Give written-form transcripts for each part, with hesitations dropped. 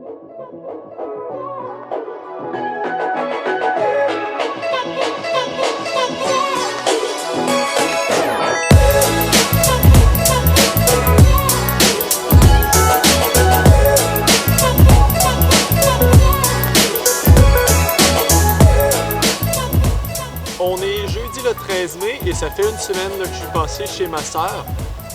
On est jeudi le 13 mai et ça fait une semaine que je suis passé chez ma sœur.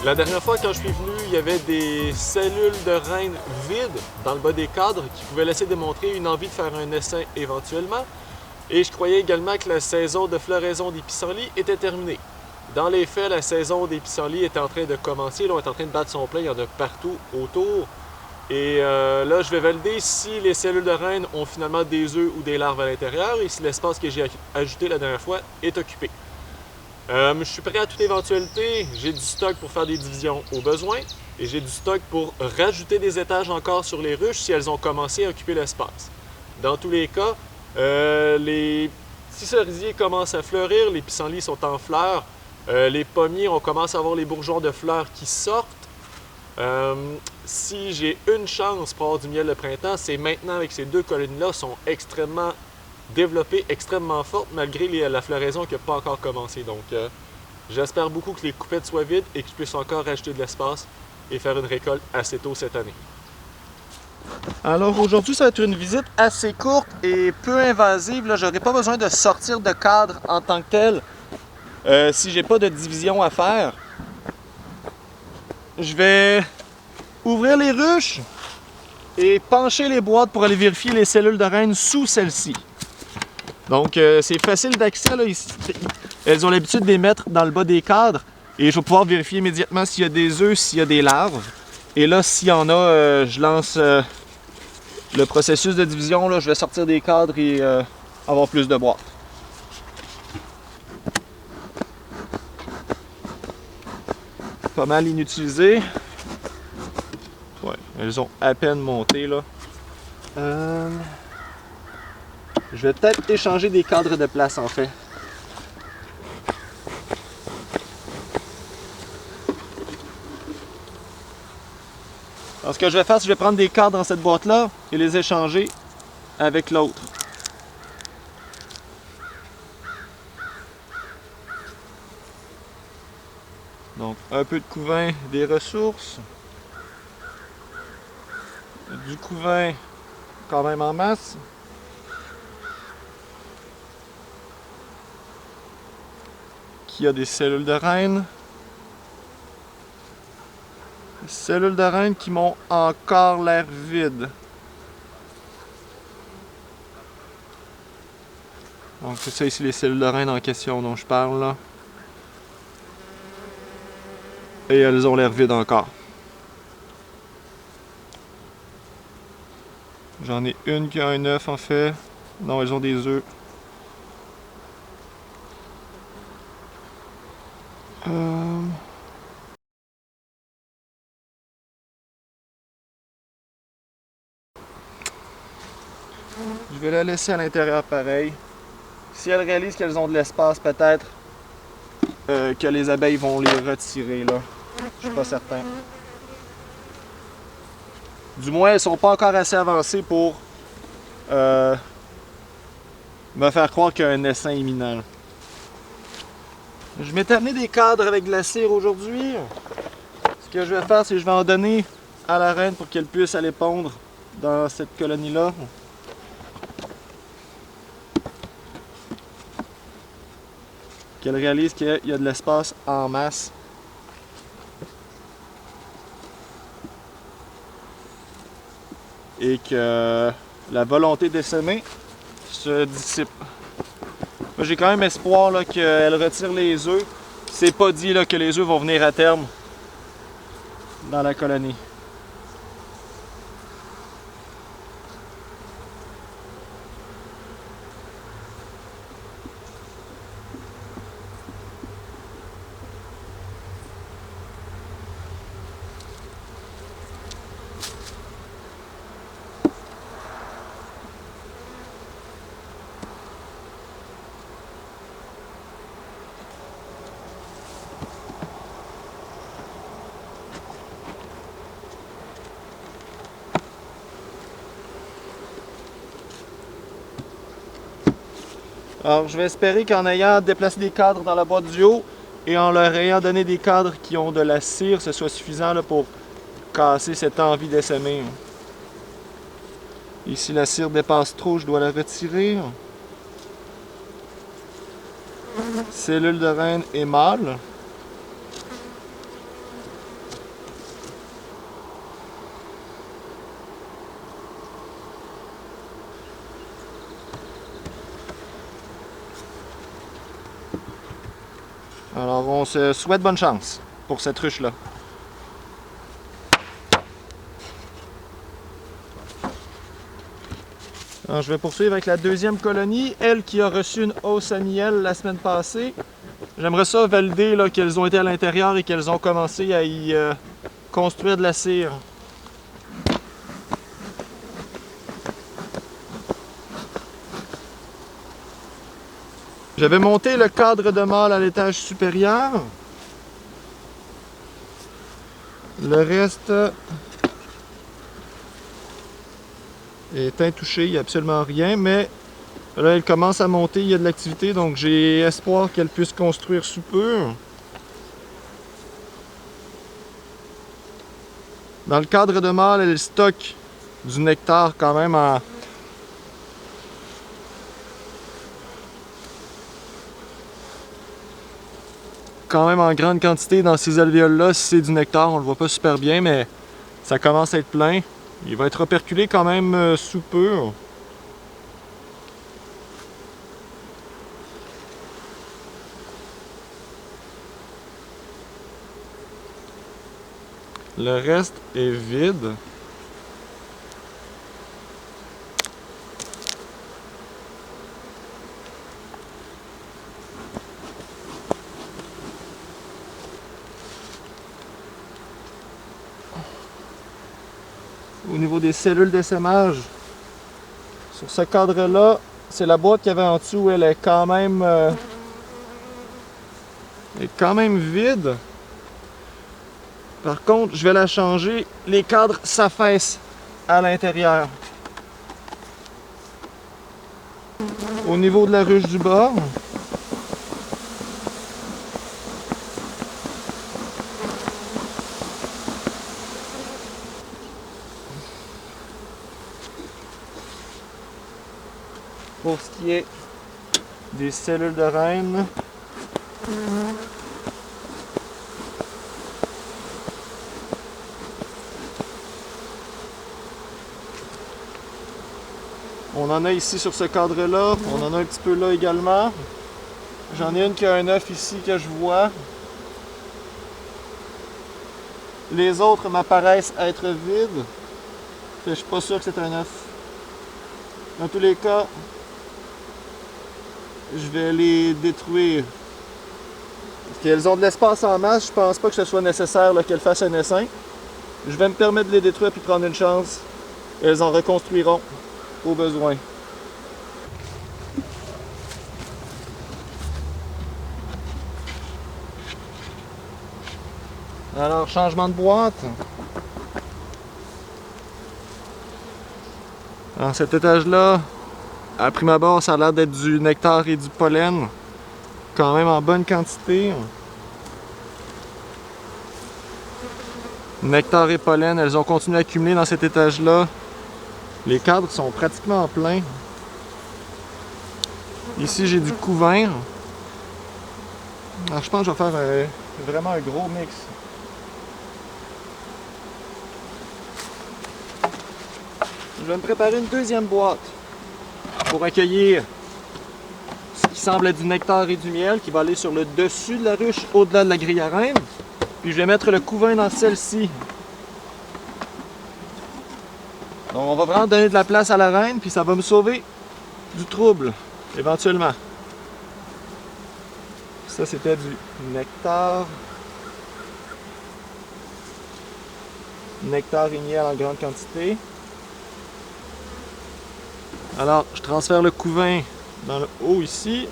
La dernière fois quand je suis venu, il y avait des cellules de reine vides dans le bas des cadres qui pouvaient laisser démontrer une envie de faire un essaim éventuellement. Et je croyais également que la saison de floraison des pissenlits était terminée. Dans les faits, la saison des pissenlits est en train de commencer. Là, on est en train de battre son plein, il y en a partout autour. Et là, je vais valider si les cellules de reine ont finalement des œufs ou des larves à l'intérieur et si l'espace que j'ai ajouté la dernière fois est occupé. Je suis prêt à toute éventualité. J'ai du stock pour faire des divisions au besoin et j'ai du stock pour rajouter des étages encore sur les ruches si elles ont commencé à occuper l'espace. Dans tous les cas, les petits cerisiers commencent à fleurir, les pissenlits sont en fleurs, les pommiers, on commence à avoir les bourgeons de fleurs qui sortent. Si j'ai une chance pour avoir du miel de printemps, c'est maintenant avec ces deux colonies-là sont extrêmement développées, extrêmement fortes, malgré la floraison qui n'a pas encore commencé. Donc, j'espère beaucoup que les coupettes soient vides et que je puisse encore rajouter de l'espace et faire une récolte assez tôt cette année. Alors aujourd'hui, ça va être une visite assez courte et peu invasive. Je n'aurai pas besoin de sortir de cadre en tant que tel si j'ai pas de division à faire. Je vais ouvrir les ruches et pencher les boîtes pour aller vérifier les cellules de reine sous celles-ci. Donc c'est facile d'accès. Elles ont l'habitude de les mettre dans le bas des cadres et je vais pouvoir vérifier immédiatement s'il y a des œufs, s'il y a des larves. Et là, s'il y en a, je lance le processus de division. Là, je vais sortir des cadres et avoir plus de boîtes. Pas mal inutilisées. Ouais, elles ont à peine monté là. Je vais peut-être échanger des cadres de place en fait. Alors ce que je vais faire, c'est que je vais prendre des cadres dans cette boîte-là et les échanger avec l'autre. Donc un peu de couvain des ressources. Du couvain quand même en masse. Qui a des cellules de reine. Des cellules de reine qui m'ont encore l'air vides. Donc c'est ça ici les cellules de reine en question dont je parle là. Et elles ont l'air vides encore. J'en ai une qui a un œuf en fait. Non, elles ont des œufs. Je vais la laisser à l'intérieur pareil. Si elles réalisent qu'elles ont de l'espace, peut-être que les abeilles vont les retirer là. Je suis pas certain. Du moins, elles sont pas encore assez avancées pour me faire croire qu'il y a un essaim imminent. Je m'étais amené des cadres avec de la cire aujourd'hui. Ce que je vais faire, c'est que je vais en donner à la reine pour qu'elle puisse aller pondre dans cette colonie-là. Qu'elle réalise qu'il y a de l'espace en masse. Et que la volonté d'essaimer se dissipe. Moi, j'ai quand même espoir qu'elle retire les œufs. C'est pas dit là, que les œufs vont venir à terme dans la colonie. Alors, je vais espérer qu'en ayant déplacé des cadres dans la boîte du haut et en leur ayant donné des cadres qui ont de la cire, ce soit suffisant là, pour casser cette envie d'essaimer. Ici, la cire dépasse trop, je dois la retirer. Cellule de reine et mâle. Alors, on se souhaite bonne chance pour cette ruche-là. Alors, je vais poursuivre avec la deuxième colonie, elle qui a reçu une hausse à miel la semaine passée. J'aimerais ça valider qu'elles ont été à l'intérieur et qu'elles ont commencé à y construire de la cire. J'avais monté le cadre de mâle à l'étage supérieur. Le reste est intouché, il n'y a absolument rien, mais là elle commence à monter, il y a de l'activité, donc j'ai espoir qu'elle puisse construire sous peu. Dans le cadre de mâle, elle stocke du nectar quand même en grande quantité dans ces alvéoles-là. Si c'est du nectar, on le voit pas super bien, mais ça commence à être plein. Il va être operculé quand même sous peu. Le reste est vide. Au niveau des cellules d'essaimage, sur ce cadre-là, c'est la boîte qu'il y avait en dessous, elle est quand même vide. Par contre, je vais la changer. Les cadres s'affaissent à l'intérieur. Au niveau de la ruche du bas, pour ce qui est des cellules de reine, on en a ici sur ce cadre-là, on en a un petit peu là également. J'en ai une qui a un œuf ici que je vois. Les autres m'apparaissent être vides. Je suis pas sûr que c'est un œuf. Dans tous les cas, je vais les détruire. Parce qu'elles ont de l'espace en masse, je pense pas que ce soit nécessaire qu'elles fassent un essaim. Je vais me permettre de les détruire puis prendre une chance. Elles en reconstruiront au besoin. Alors, changement de boîte. Alors, cet étage-là, à prime abord, ça a l'air d'être du nectar et du pollen. Quand même en bonne quantité. Nectar et pollen, elles ont continué à accumuler dans cet étage-là. Les cadres sont pratiquement pleins. Ici, j'ai du couvain. Alors, je pense que je vais faire vraiment un gros mix. Je vais me préparer une deuxième boîte pour accueillir ce qui semble être du nectar et du miel qui va aller sur le dessus de la ruche, au-delà de la grille à reine. Puis je vais mettre le couvain dans celle-ci. Donc on va vraiment donner de la place à la reine, puis ça va me sauver du trouble, éventuellement. Ça, c'était du nectar. Nectar et miel en grande quantité. Alors, je transfère le couvain dans le haut ici.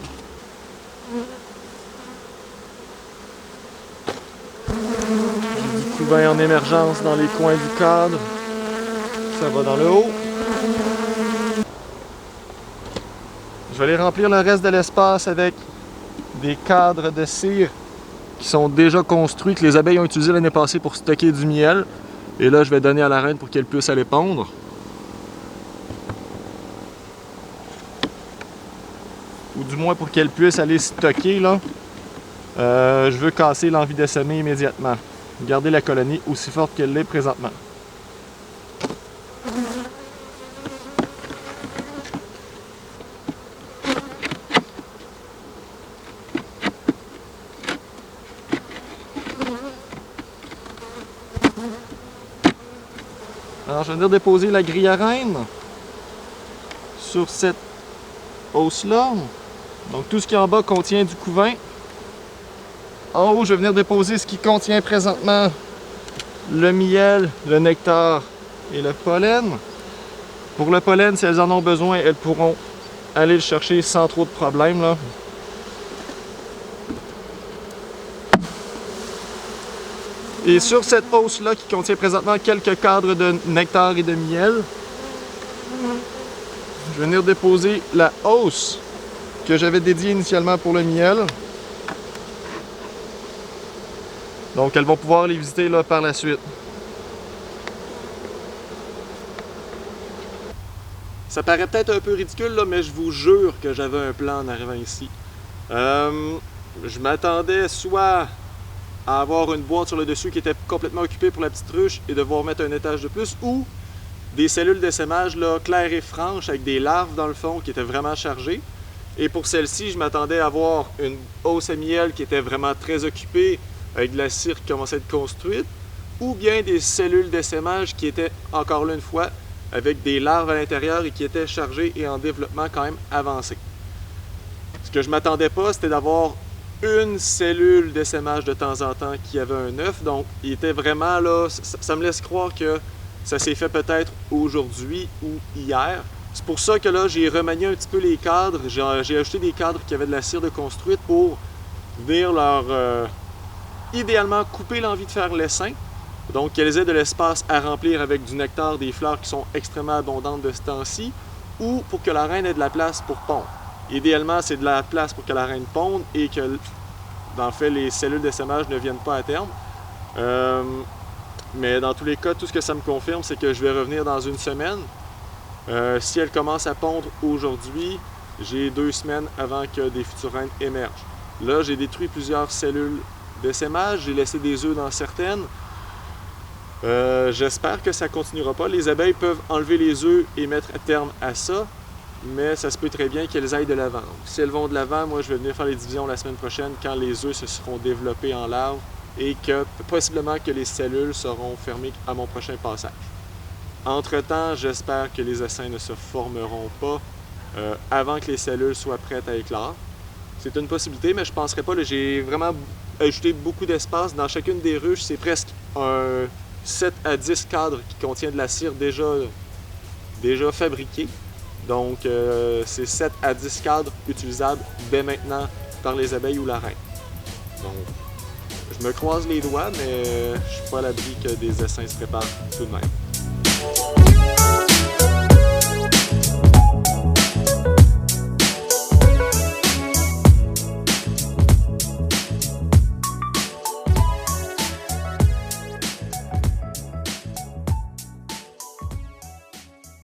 J'ai du couvain en émergence dans les coins du cadre. Ça va dans le haut. Je vais aller remplir le reste de l'espace avec des cadres de cire qui sont déjà construits, que les abeilles ont utilisé l'année passée pour stocker du miel. Et là, je vais donner à la reine pour qu'elle puisse aller pondre. Ou du moins pour qu'elle puisse aller stocker, là. Je veux casser l'envie de semer immédiatement. Garder la colonie aussi forte qu'elle l'est présentement. Alors, je vais venir déposer la grille à reine sur cette hausse-là. Donc, tout ce qui est en bas contient du couvain. En haut, je vais venir déposer ce qui contient présentement le miel, le nectar et le pollen. Pour le pollen, si elles en ont besoin, elles pourront aller le chercher sans trop de problèmes, là. Et sur cette hausse-là, qui contient présentement quelques cadres de nectar et de miel, je vais venir déposer la hausse que j'avais dédiée initialement pour le miel. Donc, elles vont pouvoir les visiter là, par la suite. Ça paraît peut-être un peu ridicule, là, mais je vous jure que j'avais un plan en arrivant ici. Je m'attendais soit à avoir une boîte sur le dessus qui était complètement occupée pour la petite ruche et devoir mettre un étage de plus, ou des cellules d'essaimage là, claires et franches avec des larves dans le fond qui étaient vraiment chargées. Et pour celle-ci, je m'attendais à avoir une hausse à miel qui était vraiment très occupée avec de la cire qui commençait à être construite, ou bien des cellules d'essaimage qui étaient, encore là une fois, avec des larves à l'intérieur et qui étaient chargées et en développement quand même avancé. Ce que je m'attendais pas, c'était d'avoir une cellule d'essaimage de temps en temps qui avait un œuf, donc il était vraiment là, ça me laisse croire que ça s'est fait peut-être aujourd'hui ou hier. C'est pour ça que là, j'ai remanié un petit peu les cadres, j'ai ajouté des cadres qui avaient de la cire de construite pour venir leur, idéalement, couper l'envie de faire l'essaim, donc qu'elles aient de l'espace à remplir avec du nectar, des fleurs qui sont extrêmement abondantes de ce temps-ci, ou pour que la reine ait de la place pour pondre. Idéalement, c'est de la place pour que la reine ponde et que, dans le fait, les cellules d'essaimage ne viennent pas à terme. Mais dans tous les cas, tout ce que ça me confirme, c'est que je vais revenir dans une semaine. Si elle commence à pondre aujourd'hui, j'ai 2 semaines avant que des futures reines émergent. Là, j'ai détruit plusieurs cellules d'essaimage, j'ai laissé des œufs dans certaines. J'espère que ça ne continuera pas. Les abeilles peuvent enlever les œufs et mettre un terme à ça, mais ça se peut très bien qu'elles aillent de l'avant. Si elles vont de l'avant, moi je vais venir faire les divisions la semaine prochaine quand les œufs se seront développés en larves et que possiblement que les cellules seront fermées à mon prochain passage. Entre-temps, j'espère que les essaims ne se formeront pas avant que les cellules soient prêtes à éclore. C'est une possibilité, mais je ne penserais pas. J'ai vraiment ajouté beaucoup d'espace. Dans chacune des ruches, c'est presque un 7 à 10 cadres qui contiennent de la cire déjà fabriquée. Donc, c'est 7 à 10 cadres utilisables dès maintenant par les abeilles ou la reine. Donc, je me croise les doigts, mais je ne suis pas à l'abri que des essaims se préparent tout de même.